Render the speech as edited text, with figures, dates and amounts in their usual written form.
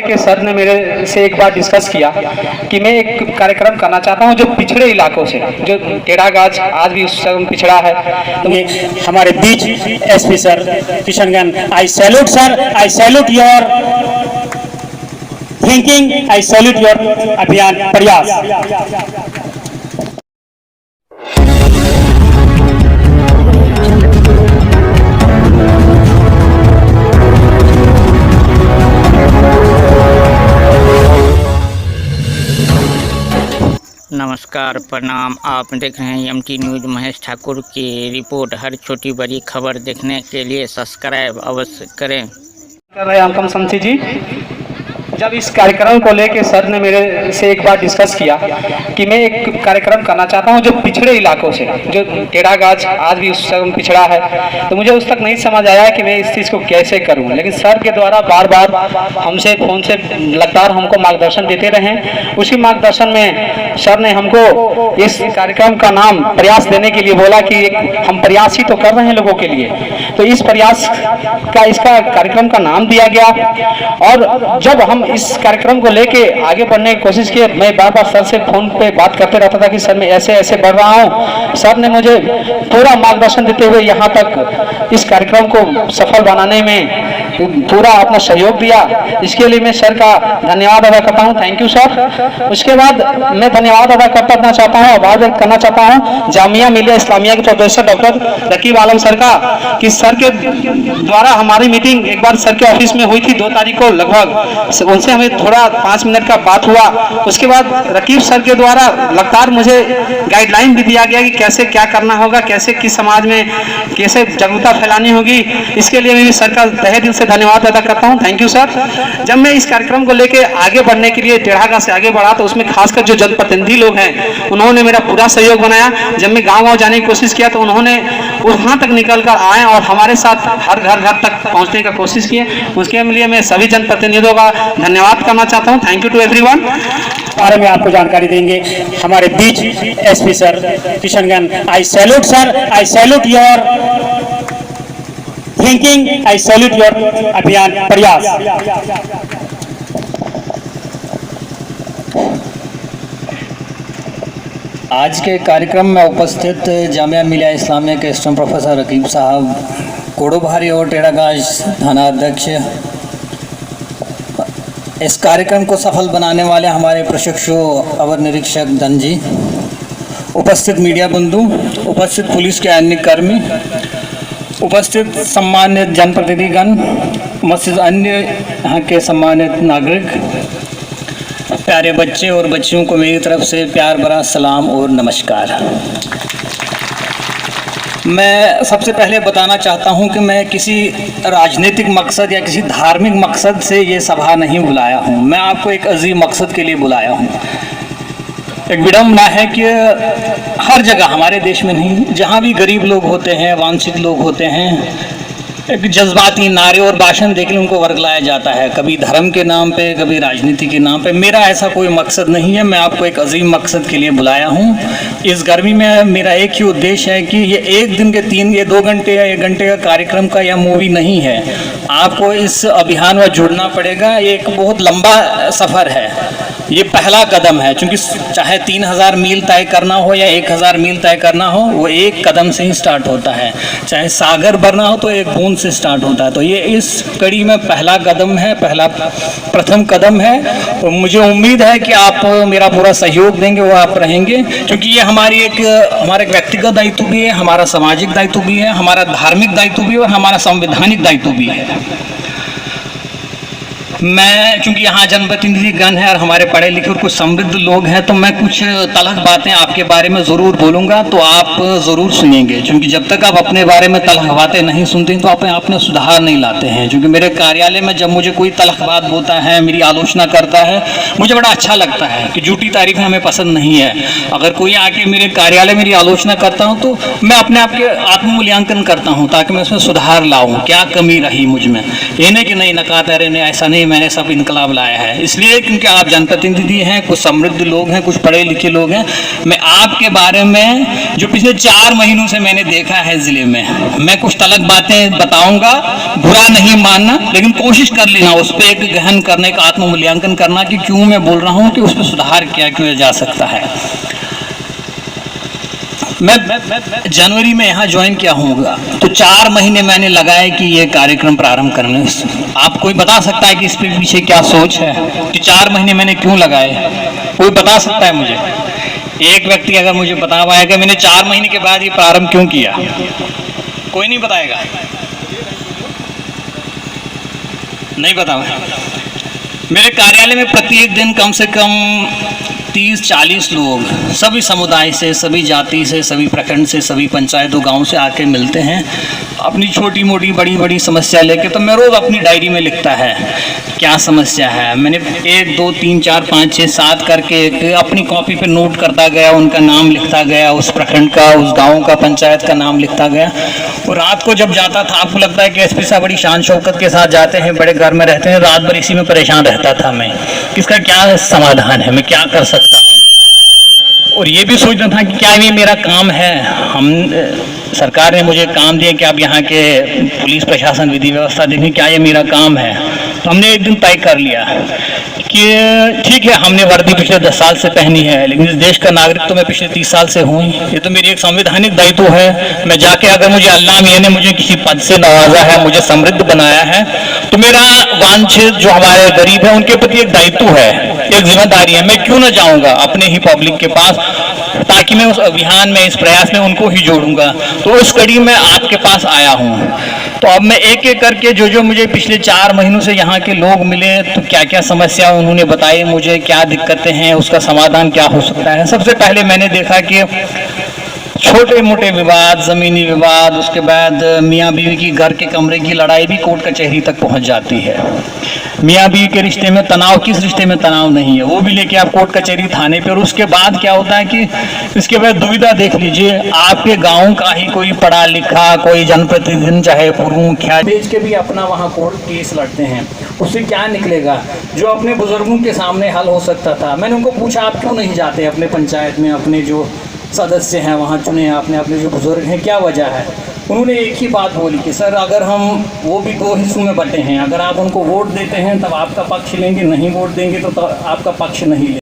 लेके सर ने मेरे से एक बार डिस्कस किया कि मैं एक कार्यक्रम करना चाहता हूं जो पिछड़े इलाकों से, जो टेढ़ागाछ आज भी उस समय पिछड़ा है। तो हमारे बीच SP sir Kishanganj, I salute sir, I salute your thinking, I salute your अभियान प्रयास। नमस्कार, प्रणाम। आप देख रहे हैं एमटी न्यूज़। महेश ठाकुर की रिपोर्ट। हर छोटी बड़ी खबर देखने के लिए सब्सक्राइब अवश्य करें। कर रहे हैं अंकम संथी जी। जब इस कार्यक्रम को लेके सर ने मेरे से एक बार डिस्कस किया कि मैं एक कार्यक्रम करना चाहता हूं जो पिछड़े इलाकों से, जो टेढ़ागाछ आज भी उस समय पिछड़ा है, तो मुझे उस तक नहीं समझ आया कि मैं इस चीज़ को कैसे करूं। लेकिन सर के द्वारा बार बार हमसे फ़ोन से लगातार हमको मार्गदर्शन देते रहे। उसी मार्गदर्शन में सर ने हमको इस कार्यक्रम का नाम प्रयास देने के लिए बोला कि हम प्रयास ही तो कर रहे हैं लोगों के लिए, तो इस प्रयास का इसका कार्यक्रम का नाम दिया गया। और जब हम इस कार्यक्रम को लेके आगे बढ़ने की कोशिश की, मैं बार बार सर से फोन पे बात करते रहता था कि सर मैं ऐसे ऐसे बढ़ रहा हूँ। सर ने मुझे पूरा मार्गदर्शन देते हुए यहाँ तक इस कार्यक्रम को सफल बनाने में पूरा अपना सहयोग दिया। इसके लिए मैं सर का धन्यवाद अदा करता हूँ। Thank you sir. उसके बाद मैं धन्यवाद अदा करना चाहता हूँ, आभार व्यक्त करना चाहता हूँ जामिया मिलिया इस्लामिया के प्रोफेसर डॉक्टर रकीब आलम सर का, कि सर के द्वारा हमारी मीटिंग एक बार सर के ऑफिस में हुई थी 2 तारीख को लगभग। उनसे हमें थोड़ा 5 मिनट का बात हुआ। उसके बाद रकीब सर के द्वारा लगातार मुझे गाइडलाइन भी दिया गया कि कैसे क्या करना होगा, कैसे किस समाज में कैसे जागरूकता फैलानी होगी। इसके लिए मैं सर का तहे दिल से धन्यवाद अदा करता हूं। Thank you sir. जब मैं इस कार्यक्रम को लेके आगे बढ़ने के लिए टेढ़ागाछ से आगे बढ़ा, तो उसमें खासकर जो जनप्रतिनिधि लोग हैं उन्होंने मेरा पूरा सहयोग बनाया। जब मैं गाँव जाने की कोशिश किया तो उन्होंने वहाँ तक निकल कर आए और हमारे साथ हर घर तक पहुँचने का कोशिश किए। उसके लिए मैं सभी जनप्रतिनिधियों का धन्यवाद करना चाहता हूं। Thank you to everyone. बारे में आपको जानकारी देंगे हमारे बीच SP sir Kishanganj, I salute sir, I salute your thinking, I salute your अभियान प्रयास। आज के कार्यक्रम में उपस्थित जामिया मिलिया इस्लामिया के एसिस्टेंट प्रोफेसर रकीब साहब, कोडोभारी और टेढ़ागाछ थाना अध्यक्ष, इस कार्यक्रम को सफल बनाने वाले हमारे प्रशिक्षु अवर निरीक्षक धन जी, उपस्थित मीडिया बंधु, उपस्थित पुलिस के अन्य कर्मी, उपस्थित सम्मानित जनप्रतिनिधिगण, उपस्थित अन्य यहाँ के सम्मानित नागरिक, प्यारे बच्चे और बच्चियों को मेरी तरफ से प्यार भरा सलाम और नमस्कार। मैं सबसे पहले बताना चाहता हूं कि मैं किसी राजनीतिक मकसद या किसी धार्मिक मकसद से ये सभा नहीं बुलाया हूं। मैं आपको एक अजीम मकसद के लिए बुलाया हूं। एक विडम्बना है कि हर जगह, हमारे देश में नहीं, जहां भी गरीब लोग होते हैं, वांछित लोग होते हैं, एक जज्बाती नारे और भाषण देकर उनको वर्गलाया जाता है, कभी धर्म के नाम पे, कभी राजनीति के नाम पे। मेरा ऐसा कोई मकसद नहीं है। मैं आपको एक अजीम मकसद के लिए बुलाया हूँ। इस गर्मी में मेरा एक ही उद्देश्य है कि ये एक दिन के 2 घंटे या 1 घंटे का कार्यक्रम का या मूवी नहीं है। आपको इस अभियान में जुड़ना पड़ेगा। ये एक बहुत लंबा सफ़र है। ये पहला कदम है, क्योंकि चाहे 3000 मील तय करना हो या 1000 मील तय करना हो, वो एक कदम से ही स्टार्ट होता है। चाहे सागर भरना हो तो एक बूंद से स्टार्ट होता है। तो ये इस कड़ी में पहला कदम है, प्रथम कदम है। और मुझे उम्मीद है कि आप मेरा पूरा सहयोग देंगे, वो आप रहेंगे, क्योंकि ये हमारा एक व्यक्तिगत दायित्व भी है, हमारा सामाजिक दायित्व भी है, हमारा धार्मिक दायित्व भी है और हमारा संवैधानिक दायित्व भी है। मैं चूंकि यहाँ जनप्रतिनिधिगण है और हमारे पढ़े लिखे और कुछ समृद्ध लोग हैं, तो मैं कुछ तलख बातें आपके बारे में ज़रूर बोलूँगा, तो आप ज़रूर सुनेंगे। क्योंकि जब तक आप अपने बारे में तलख बातें नहीं सुनते तो आप में सुधार नहीं लाते हैं। क्योंकि मेरे कार्यालय में जब मुझे कोई तलख बात बोलता है, मेरी आलोचना करता है, मुझे बड़ा अच्छा लगता है कि झूठी तारीफें हमें पसंद नहीं है। अगर कोई आके मेरे कार्यालय मेरी आलोचना करता हूँ तो मैं अपने आप के आत्ममूल्यांकन करता हूँ ताकि मैं उसमें सुधार लाऊं, क्या कमी रही मुझ में। ये नहीं कि नहीं नकात है, नहीं ऐसा नहीं, मैंने सब इनकलाब लाया है। इसलिए क्योंकि आप जनप्रतिनिधि हैं, कुछ समृद्ध लोग हैं, कुछ पढ़े लिखे लोग हैं। मैं आपके बारे में जो पिछले 4 महीनों से मैंने देखा है ज़िले में, मैं कुछ तलक बातें बताऊंगा, बुरा नहीं मानना, लेकिन कोशिश कर लेना उस पर एक गहन करने का आत्ममूल्यांकन करना कि क्यों मैं बोल रहा हूँ, कि उस पर सुधार क्या किया जा सकता है। मैं जनवरी में यहाँ ज्वाइन किया हूँगा तो 4 महीने मैंने लगाए कि ये कार्यक्रम प्रारंभ करने। आप कोई बता सकता है कि इस पे पीछे क्या सोच है कि 4 महीने मैंने क्यों लगाए? कोई बता सकता है मुझे? एक व्यक्ति अगर मुझे बता पाएगा मैंने 4 महीने के बाद ये प्रारंभ क्यों किया? कोई नहीं बताएगा? नहीं बता। मेरे कार्यालय में प्रत्येक दिन कम से कम 30-40 लोग सभी समुदाय से, सभी जाति से, सभी प्रखंड से, सभी पंचायतों गांव से आके मिलते हैं अपनी छोटी मोटी बड़ी बड़ी समस्या लेके। तो मैं रोज़ अपनी डायरी में लिखता है क्या समस्या है। मैंने 1 2 3 4 5 6 7 करके अपनी कॉपी पे नोट करता गया, उनका नाम लिखता गया, उस प्रखंड का, उस गाँव का, पंचायत का नाम लिखता गया। और रात को जब जाता था, आपको लगता है कि एसपी साहब बड़ी शान शौकत के साथ जाते हैं, बड़े घर में रहते हैं, रात भर इसी में परेशान रहता था मैं, किसका क्या समाधान है, मैं क्या कर सकता हूँ। और ये भी सोचना था कि क्या ये मेरा काम है। हम सरकार ने मुझे काम दिया कि आप यहाँ के पुलिस प्रशासन विधि व्यवस्था देखें, क्या ये मेरा काम है। तो हमने एक दिन तय कर लिया कि ठीक है, हमने वर्दी पिछले 10 साल से पहनी है, लेकिन इस देश का नागरिक तो मैं पिछले 30 साल से हूँ। ये तो मेरी एक संवैधानिक दायित्व है। मैं जाके अगर मुझे अल्लाह मियां ने मुझे किसी पद से नवाजा है, मुझे समृद्ध बनाया है, तो मेरा वांछित जो हमारे गरीब है उनके प्रति एक दायित्व है, एक जिम्मेदारी है। मैं क्यों ना जाऊंगा अपने ही पब्लिक के पास, ताकि मैं उस अभियान में, इस प्रयास में उनको ही जोड़ूंगा। तो उस कड़ी में आपके पास आया हूँ। तो अब मैं एक एक करके जो मुझे पिछले 4 महीनों से यहाँ के लोग मिले, तो क्या क्या समस्या उन्होंने बताई मुझे, क्या दिक्कतें हैं, उसका समाधान क्या हो सकता है। सबसे पहले मैंने देखा कि छोटे मोटे विवाद, ज़मीनी विवाद, उसके बाद मियाँ बीवी की घर के कमरे की लड़ाई भी कोर्ट कचहरी तक पहुँच जाती है। मियाँ बीवी के रिश्ते में तनाव, किस रिश्ते में तनाव नहीं है, वो भी लेके आप कोर्ट कचहरी थाने पे। और उसके बाद क्या होता है कि इसके बाद दुविधा देख लीजिए, आपके गांव का ही कोई पढ़ा लिखा, कोई जनप्रतिनिधि, चाहे पूर्व मुखिया, बेच के भी अपना वहाँ कोर्ट केस लड़ते हैं। उससे क्या निकलेगा? जो अपने बुजुर्गों के सामने हल हो सकता था। मैंने उनको पूछा आप क्यों नहीं जाते अपने पंचायत में, अपने जो सदस्य हैं वहाँ चुने आपने, अपने जो बुजुर्ग हैं, क्या वजह है? उन्होंने एक ही बात बोली कि सर अगर हम, वो भी 2 हिस्सों में बटे हैं, अगर आप उनको वोट देते हैं तब आपका पक्ष लेंगे, नहीं वोट देंगे तो आपका पक्ष नहीं लेंगे।